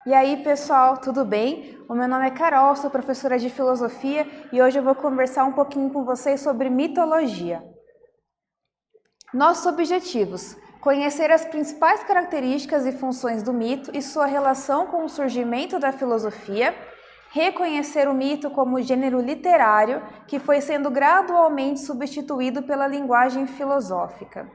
E aí, pessoal, tudo bem? O meu nome é Carol, sou professora de filosofia e hoje eu vou conversar um pouquinho com vocês sobre mitologia. Nossos objetivos: conhecer as principais características e funções do mito e sua relação com o surgimento da filosofia, reconhecer o mito como gênero literário que foi sendo gradualmente substituído pela linguagem filosófica.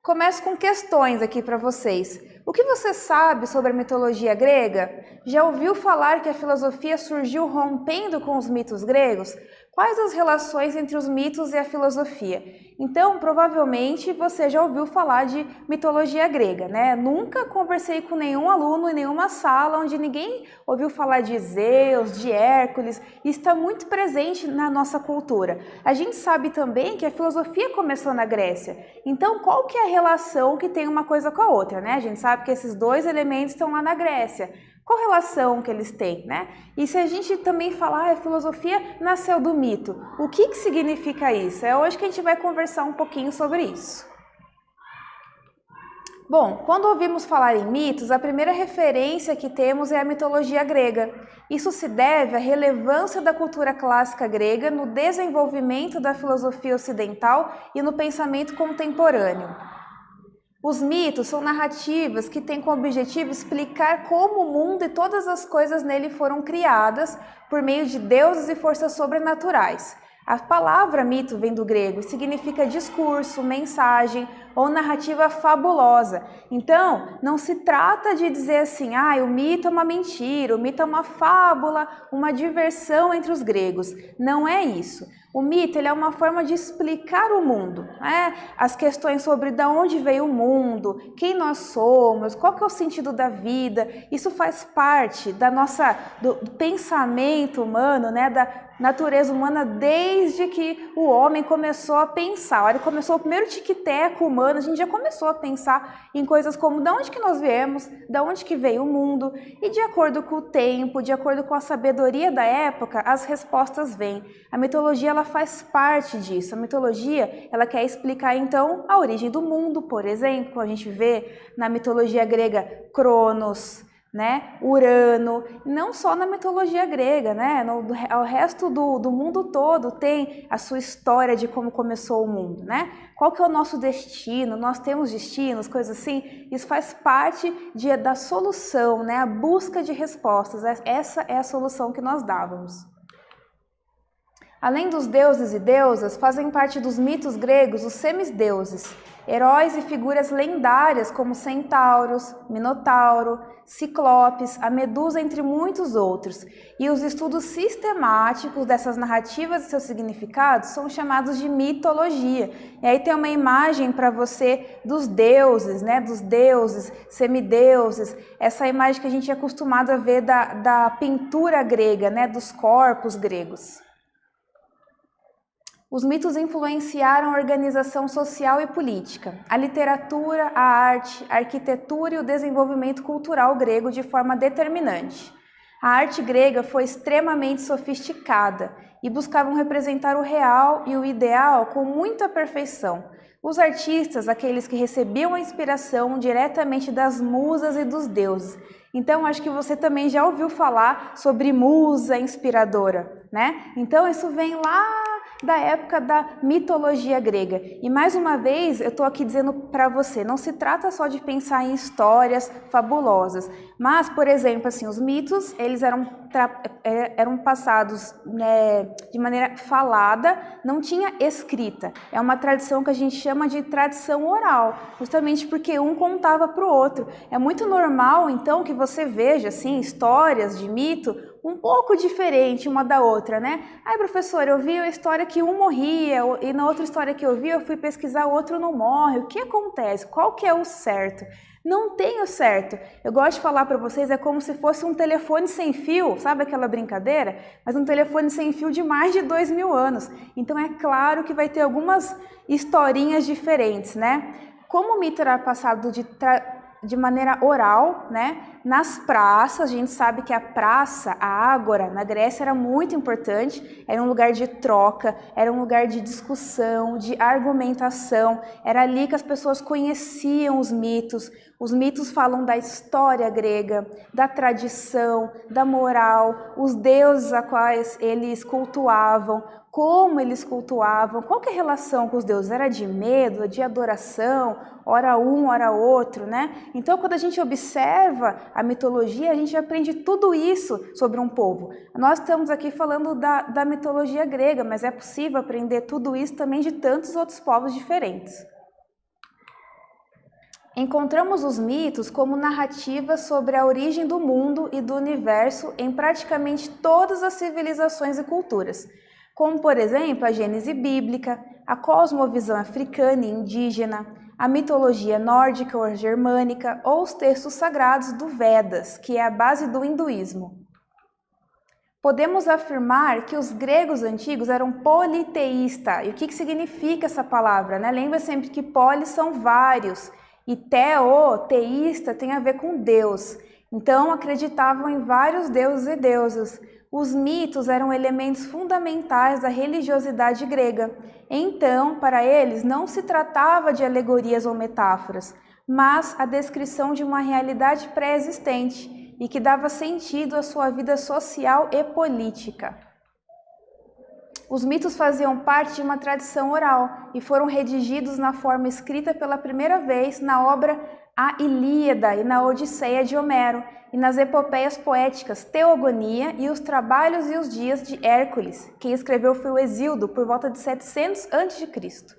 Começo com questões aqui para vocês. O que você sabe sobre a mitologia grega? Já ouviu falar que a filosofia surgiu rompendo com os mitos gregos? Quais as relações entre os mitos e a filosofia? Então, provavelmente você já ouviu falar de mitologia grega, né? Nunca conversei com nenhum aluno em nenhuma sala onde ninguém ouviu falar de Zeus, de Hércules, e está muito presente na nossa cultura. A gente sabe também que a filosofia começou na Grécia. Então, qual que é a relação que tem uma coisa com a outra, né? A gente sabe que esses dois elementos estão lá na Grécia. Qual relação que eles têm, né? E se a gente também falar, a filosofia nasceu do mito, o que significa isso? É hoje que a gente vai conversar um pouquinho sobre isso. Bom, quando ouvimos falar em mitos, a primeira referência que temos é a mitologia grega. Isso se deve à relevância da cultura clássica grega no desenvolvimento da filosofia ocidental e no pensamento contemporâneo. Os mitos são narrativas que têm como objetivo explicar como o mundo e todas as coisas nele foram criadas por meio de deuses e forças sobrenaturais. A palavra mito vem do grego e significa discurso, mensagem ou narrativa fabulosa. Então, não se trata de dizer assim, o mito é uma mentira, o mito é uma fábula, uma diversão entre os gregos. Não é isso. O mito ele é uma forma de explicar o mundo, né? As questões sobre de onde veio o mundo, quem nós somos, qual que é o sentido da vida. Isso faz parte do pensamento humano, né? Da natureza humana desde que o homem começou a pensar. A hora que começou o primeiro tic-teco humano, a gente já começou a pensar em coisas como de onde que nós viemos, de onde que veio o mundo, e de acordo com o tempo, de acordo com a sabedoria da época, as respostas vêm. A mitologia ela faz parte disso. A mitologia ela quer explicar então a origem do mundo, por exemplo, a gente vê na mitologia grega Cronos, né? Urano, não só na mitologia grega, né? O resto do mundo todo tem a sua história de como começou o mundo, né? Qual que é o nosso destino? Nós temos destinos, coisas assim. Isso faz parte da solução, né? A busca de respostas. Essa é a solução que nós dávamos. Além dos deuses e deusas, fazem parte dos mitos gregos os semideuses, heróis e figuras lendárias como centauros, minotauro, ciclopes, a medusa, entre muitos outros. E os estudos sistemáticos dessas narrativas e seus significados são chamados de mitologia. E aí tem uma imagem para você dos deuses, né? Dos deuses, semideuses, essa imagem que a gente é acostumado a ver da pintura grega, né? Dos corpos gregos. Os mitos influenciaram a organização social e política, a literatura, a arte, a arquitetura e o desenvolvimento cultural grego de forma determinante. A arte grega foi extremamente sofisticada e buscavam representar o real e o ideal com muita perfeição. Os artistas, aqueles que recebiam a inspiração diretamente das musas e dos deuses. Então, acho que você também já ouviu falar sobre musa inspiradora, né? Então, isso vem lá da época da mitologia grega. E mais uma vez, eu estou aqui dizendo para você, não se trata só de pensar em histórias fabulosas, mas, por exemplo, assim, os mitos, eles eram passados, né, de maneira falada, não tinha escrita. É uma tradição que a gente chama de tradição oral, justamente porque um contava para o outro. É muito normal, então, que você veja, assim, histórias de mito um pouco diferente uma da outra, né? Professor, eu vi a história que um morria e na outra história que eu vi, eu fui pesquisar, o outro não morre. O que acontece? Qual que é o certo? Não tem o certo. Eu gosto de falar para vocês, é como se fosse um telefone sem fio, sabe aquela brincadeira? Mas um telefone sem fio de mais de 2000 anos. Então é claro que vai ter algumas historinhas diferentes, né? Como o mito era passado de maneira oral, né? Nas praças, a gente sabe que a praça, a ágora, na Grécia era muito importante, era um lugar de troca, era um lugar de discussão, de argumentação, era ali que as pessoas conheciam os mitos. Os mitos falam da história grega, da tradição, da moral, os deuses a quais eles cultuavam, como eles cultuavam, qual que é a relação com os deuses? Era de medo, de adoração, ora um, ora outro, né? Então, quando a gente observa a mitologia, a gente aprende tudo isso sobre um povo. Nós estamos aqui falando da mitologia grega, mas é possível aprender tudo isso também de tantos outros povos diferentes. Encontramos os mitos como narrativas sobre a origem do mundo e do universo em praticamente todas as civilizações e culturas, como, por exemplo, a Gênese bíblica, a cosmovisão africana e indígena, a mitologia nórdica ou germânica ou os textos sagrados do Vedas, que é a base do hinduísmo. Podemos afirmar que os gregos antigos eram politeístas. E o que significa essa palavra, né? Lembra sempre que poli são vários e teísta tem a ver com Deus. Então acreditavam em vários deuses e deusas. Os mitos eram elementos fundamentais da religiosidade grega. Então, para eles, não se tratava de alegorias ou metáforas, mas a descrição de uma realidade pré-existente e que dava sentido à sua vida social e política. Os mitos faziam parte de uma tradição oral e foram redigidos na forma escrita pela primeira vez na obra A Ilíada e na Odisseia de Homero, e nas epopeias poéticas Teogonia e os Trabalhos e os Dias de Hércules. Quem escreveu foi o Hesíodo, por volta de 700 a.C.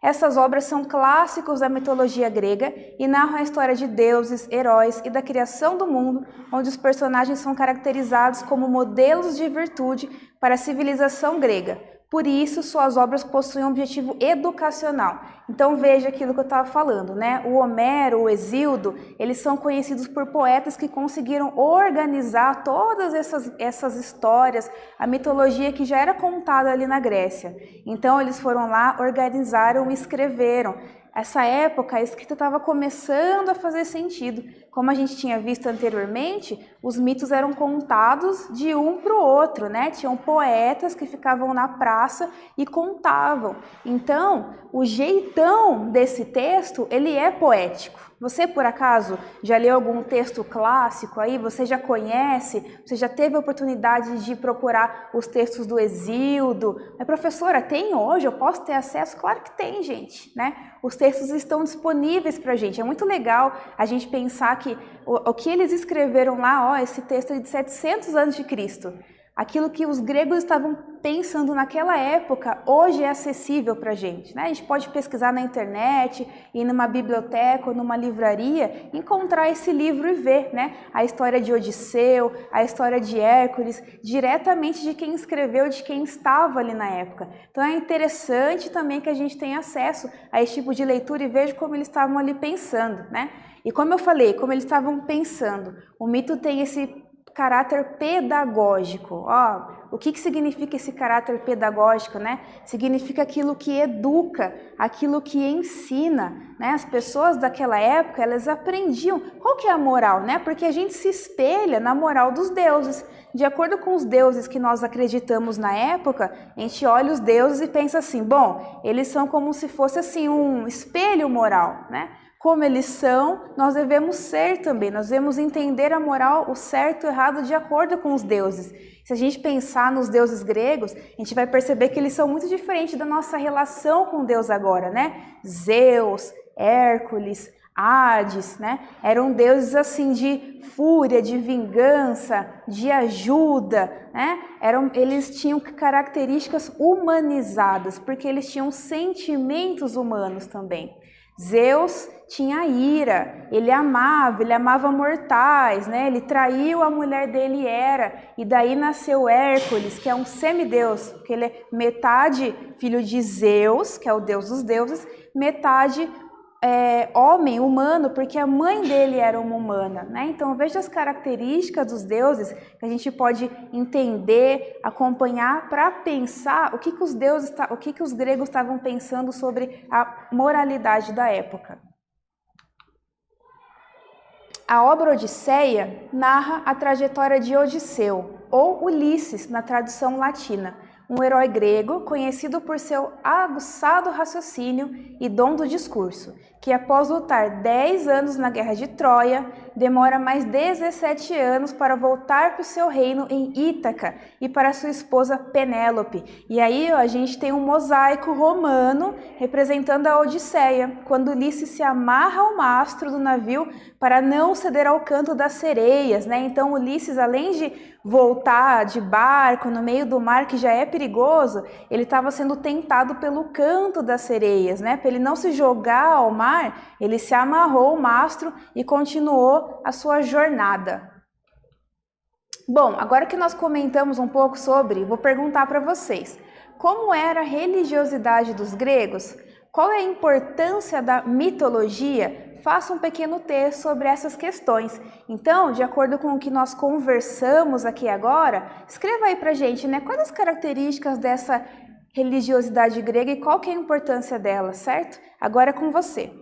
Essas obras são clássicos da mitologia grega e narram a história de deuses, heróis e da criação do mundo, onde os personagens são caracterizados como modelos de virtude para a civilização grega. Por isso, suas obras possuem um objetivo educacional. Então veja aquilo que eu estava falando, né? O Homero, o Hesíodo, eles são conhecidos por poetas que conseguiram organizar todas essas histórias, a mitologia que já era contada ali na Grécia. Então eles foram lá, organizaram e escreveram. Essa época, a escrita estava começando a fazer sentido. Como a gente tinha visto anteriormente, os mitos eram contados de um para o outro, né? Tinham poetas que ficavam na praça e contavam. Então, o jeitão desse texto, ele é poético. Você, por acaso, já leu algum texto clássico aí? Você já conhece? Você já teve a oportunidade de procurar os textos do Hesíodo? Mas, professora, tem hoje? Eu posso ter acesso? Claro que tem, gente, né? Os textos estão disponíveis para a gente. É muito legal a gente pensar que o que eles escreveram lá, ó, esse texto é de 700 a.C., aquilo que os gregos estavam pensando naquela época, hoje é acessível para a gente, né? A gente pode pesquisar na internet, ir numa biblioteca ou numa livraria, encontrar esse livro e ver, né? A história de Odisseu, a história de Hércules, diretamente de quem escreveu, de quem estava ali na época. Então é interessante também que a gente tenha acesso a esse tipo de leitura e veja como eles estavam ali pensando, né? E como eu falei, como eles estavam pensando, o mito tem esse caráter pedagógico. Ó, o que significa esse caráter pedagógico, né? Significa aquilo que educa, aquilo que ensina, né? As pessoas daquela época, elas aprendiam. Qual que é a moral, né? Porque a gente se espelha na moral dos deuses. De acordo com os deuses que nós acreditamos na época, a gente olha os deuses e pensa assim, bom, eles são como se fosse assim um espelho moral, né? Como eles são, nós devemos ser também, nós devemos entender a moral, o certo e o errado de acordo com os deuses. Se a gente pensar nos deuses gregos, a gente vai perceber que eles são muito diferentes da nossa relação com Deus agora, né? Zeus, Hércules, Hades, né? Eram deuses assim de fúria, de vingança, de ajuda, né? Eles tinham características humanizadas, porque eles tinham sentimentos humanos também. Zeus tinha ira, ele amava mortais, né? Ele traiu a mulher dele, Hera, e daí nasceu Hércules, que é um semideus, porque ele é metade filho de Zeus, que é o deus dos deuses, metade homem, humano, porque a mãe dele era uma humana, né? Então veja as características dos deuses que a gente pode entender, acompanhar para pensar o que os deuses, o que os gregos estavam pensando sobre a moralidade da época. A obra Odisseia narra a trajetória de Odisseu, ou Ulisses na tradução latina, um herói grego conhecido por seu aguçado raciocínio e dom do discurso, que após lutar 10 anos na Guerra de Troia, demora mais 17 anos para voltar para o seu reino em Ítaca e para sua esposa Penélope. E aí a gente tem um mosaico romano representando a Odisseia, quando Ulisses se amarra ao mastro do navio para não ceder ao canto das sereias, né? Então Ulisses, além de voltar de barco no meio do mar, que já é perigoso, ele estava sendo tentado pelo canto das sereias, né? Para ele não se jogar ao mar, ele se amarrou ao mastro e continuou a sua jornada. Bom, agora que nós comentamos um pouco sobre, vou perguntar para vocês, como era a religiosidade dos gregos? Qual é a importância da mitologia? Faça um pequeno texto sobre essas questões. Então, de acordo com o que nós conversamos aqui agora, escreva aí pra gente, né? Quais as características dessa religiosidade grega e qual que é a importância dela, certo? Agora é com você.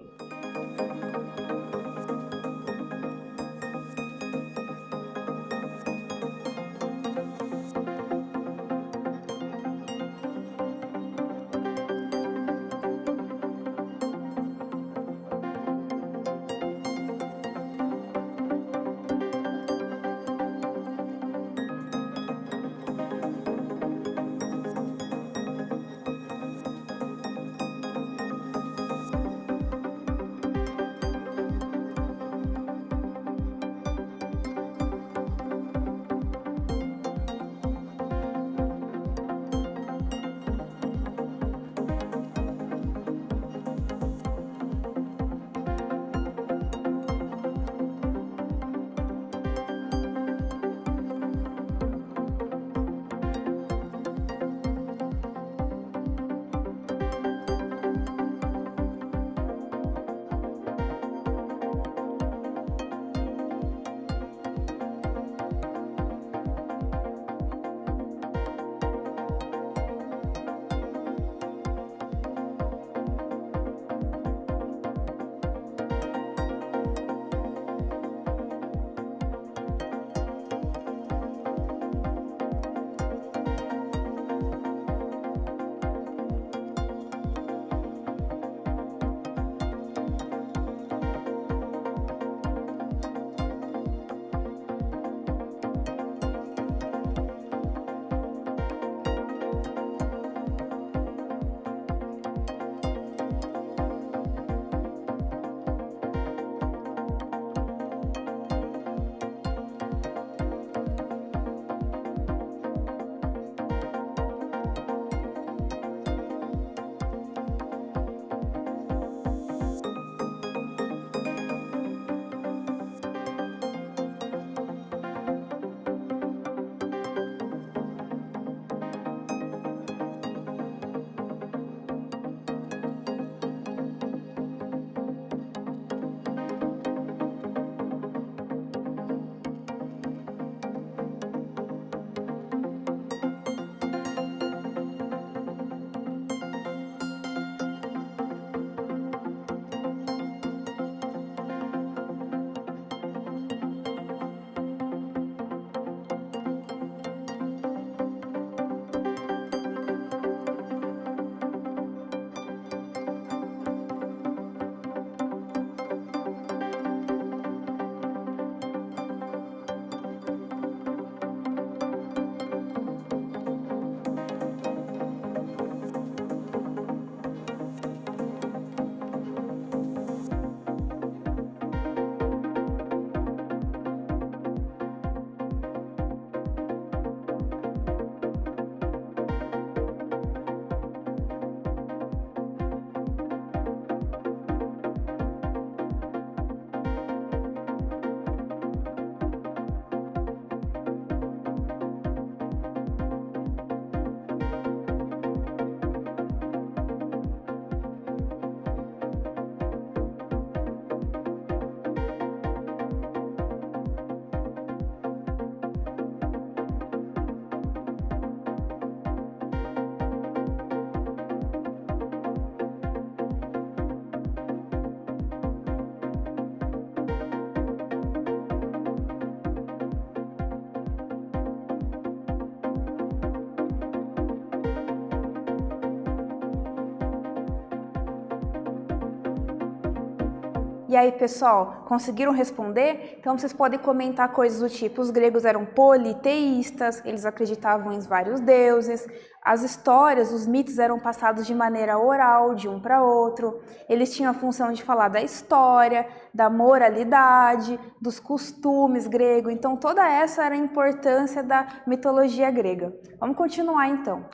E aí, pessoal, conseguiram responder? Então vocês podem comentar coisas do tipo: os gregos eram politeístas, eles acreditavam em vários deuses, as histórias, os mitos eram passados de maneira oral, de um para outro, eles tinham a função de falar da história, da moralidade, dos costumes gregos. Então toda essa era a importância da mitologia grega. Vamos continuar então.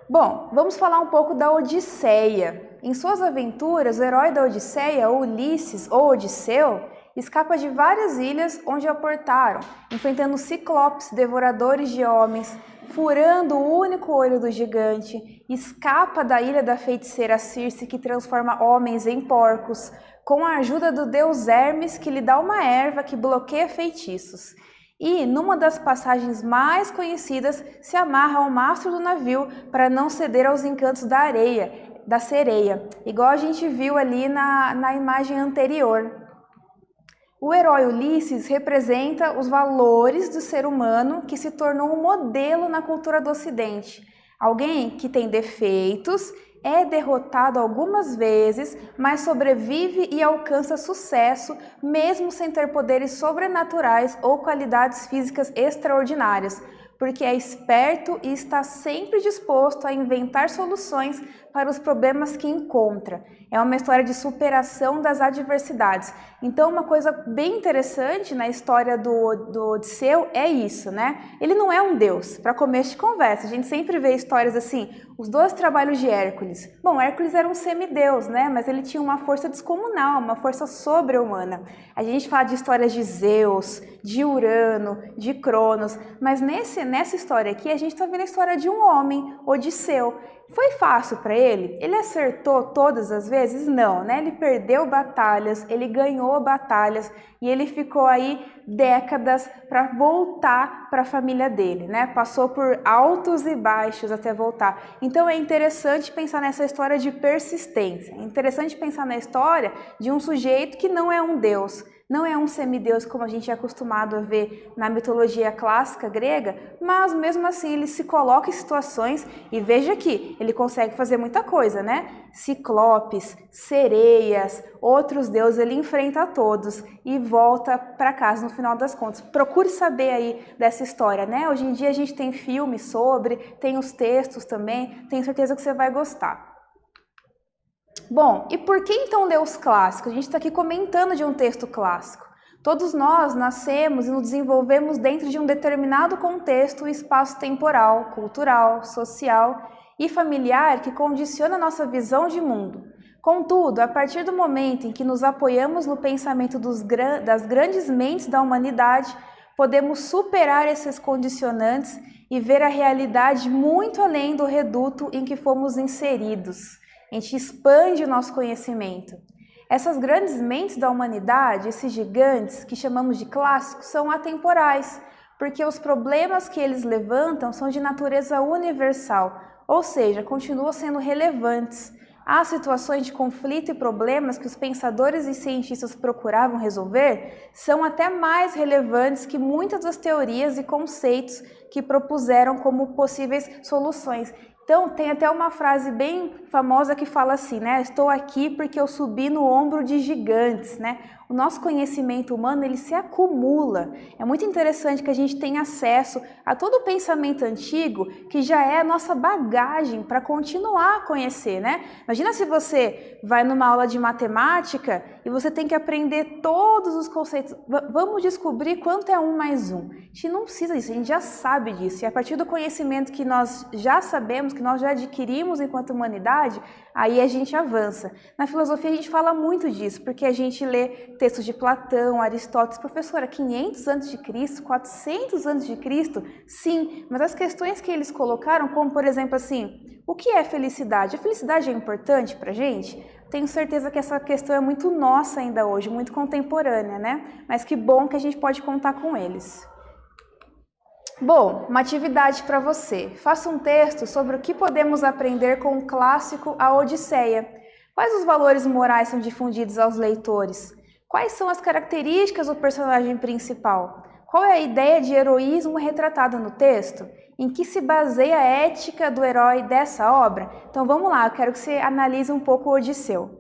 Bom, vamos falar um pouco da Odisseia. Em suas aventuras, o herói da Odisseia, Ulisses ou Odisseu, escapa de várias ilhas onde aportaram, enfrentando ciclopes, devoradores de homens, furando o único olho do gigante, escapa da ilha da feiticeira Circe, que transforma homens em porcos, com a ajuda do deus Hermes, que lhe dá uma erva que bloqueia feitiços. E, numa das passagens mais conhecidas, se amarra ao mastro do navio para não ceder aos encantos da sereia, igual a gente viu ali na imagem anterior. O herói Ulisses representa os valores do ser humano que se tornou um modelo na cultura do Ocidente. Alguém que tem defeitos, é derrotado algumas vezes, mas sobrevive e alcança sucesso, mesmo sem ter poderes sobrenaturais ou qualidades físicas extraordinárias, porque é esperto e está sempre disposto a inventar soluções para os problemas que encontra. É uma história de superação das adversidades. Então, uma coisa bem interessante na história do Odisseu é isso, né? Ele não é um deus, para começo de conversa. A gente sempre vê histórias assim, os 12 trabalhos de Hércules. Bom, Hércules era um semideus, né? Mas ele tinha uma força descomunal, uma força sobre-humana. A gente fala de histórias de Zeus, de Urano, de Cronos, mas nessa história aqui a gente está vendo a história de um homem, Odisseu. Foi fácil para ele? Ele acertou todas as vezes? Não, né? Ele perdeu batalhas, ele ganhou batalhas e ele ficou aí décadas para voltar para a família dele, né? Passou por altos e baixos até voltar. Então é interessante pensar nessa história de persistência. É interessante pensar na história de um sujeito que não é um deus, não é um semideus como a gente é acostumado a ver na mitologia clássica grega, mas mesmo assim ele se coloca em situações e veja que ele consegue fazer muita coisa, né? Ciclopes, sereias, outros deuses, ele enfrenta a todos e volta para casa no final das contas. Procure saber aí dessa história, né? Hoje em dia a gente tem filmes sobre, tem os textos também, tenho certeza que você vai gostar. Bom, e por que então ler os clássicos? A gente está aqui comentando de um texto clássico. Todos nós nascemos e nos desenvolvemos dentro de um determinado contexto espaço-temporal, cultural, social e familiar que condiciona a nossa visão de mundo. Contudo, a partir do momento em que nos apoiamos no pensamento das grandes mentes da humanidade, podemos superar esses condicionantes e ver a realidade muito além do reduto em que fomos inseridos. A gente expande o nosso conhecimento. Essas grandes mentes da humanidade, esses gigantes que chamamos de clássicos, são atemporais, porque os problemas que eles levantam são de natureza universal, ou seja, continuam sendo relevantes. Há situações de conflito e problemas que os pensadores e cientistas procuravam resolver são até mais relevantes que muitas das teorias e conceitos que propuseram como possíveis soluções. Então, tem até uma frase bem famosa que fala assim, né? Estou aqui porque eu subi no ombro de gigantes, né? O nosso conhecimento humano, ele se acumula. É muito interessante que a gente tenha acesso a todo o pensamento antigo, que já é a nossa bagagem para continuar a conhecer, né? Imagina se você vai numa aula de matemática e você tem que aprender todos os conceitos. Vamos descobrir quanto é 1 mais 1. A gente não precisa disso, a gente já sabe disso. E a partir do conhecimento que nós já sabemos, que nós já adquirimos enquanto humanidade, aí a gente avança. Na filosofia a gente fala muito disso, porque a gente lê textos de Platão, Aristóteles, professora, 500 a.C., 400 a.C., sim, mas as questões que eles colocaram, como por exemplo assim, o que é felicidade? A felicidade é importante pra gente? Tenho certeza que essa questão é muito nossa ainda hoje, muito contemporânea, né? Mas que bom que a gente pode contar com eles. Bom, uma atividade para você. Faça um texto sobre o que podemos aprender com o clássico A Odisseia. Quais os valores morais são difundidos aos leitores? Quais são as características do personagem principal? Qual é a ideia de heroísmo retratada no texto? Em que se baseia a ética do herói dessa obra? Então vamos lá, eu quero que você analise um pouco o Odisseu.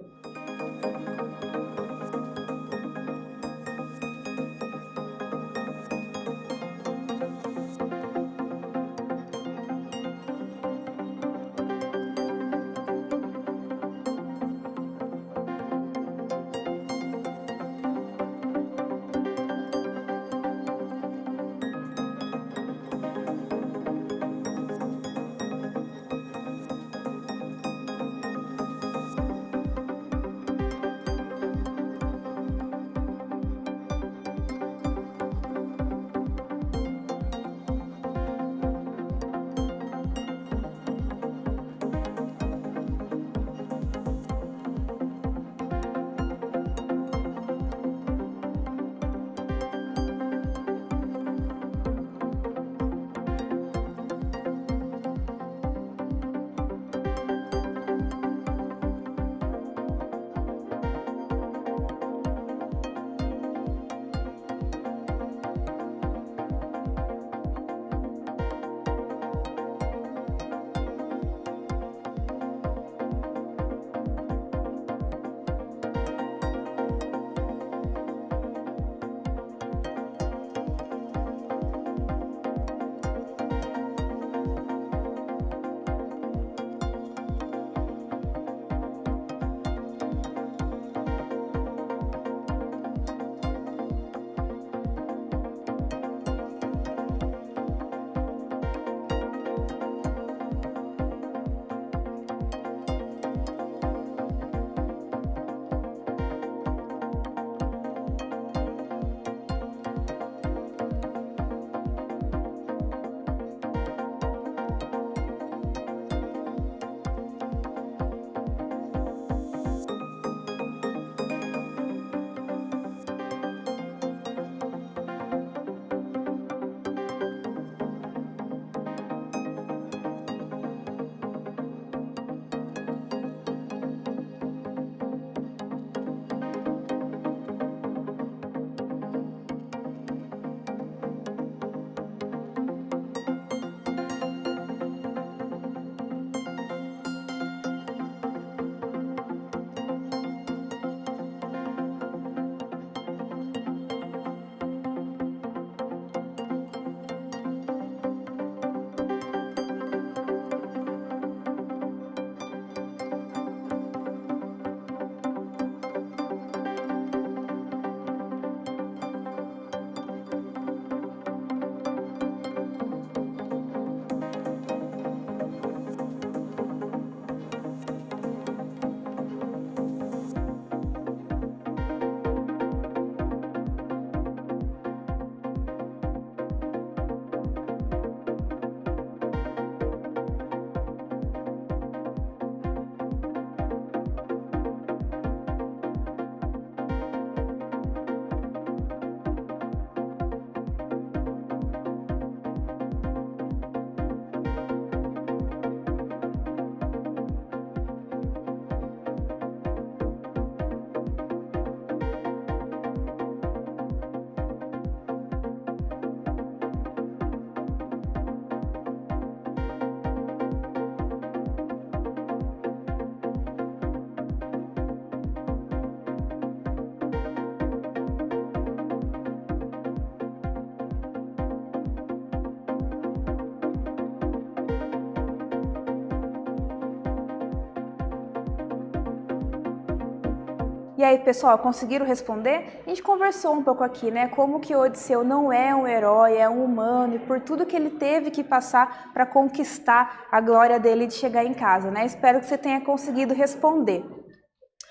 E aí, pessoal, conseguiram responder? A gente conversou um pouco aqui, né? Como que Odisseu não é um herói, é um humano, e por tudo que ele teve que passar para conquistar a glória dele de chegar em casa, né? Espero que você tenha conseguido responder.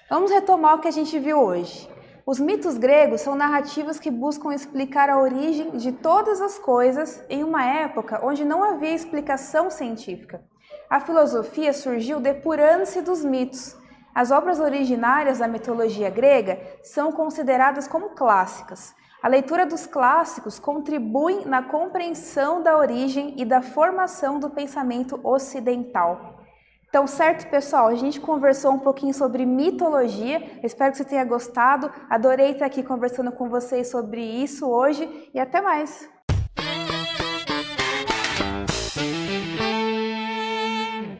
Vamos retomar o que a gente viu hoje. Os mitos gregos são narrativas que buscam explicar a origem de todas as coisas em uma época onde não havia explicação científica. A filosofia surgiu depurando-se dos mitos. As obras originárias da mitologia grega são consideradas como clássicas. A leitura dos clássicos contribui na compreensão da origem e da formação do pensamento ocidental. Então, certo, pessoal, a gente conversou um pouquinho sobre mitologia, eu espero que você tenha gostado, adorei estar aqui conversando com vocês sobre isso hoje e até mais!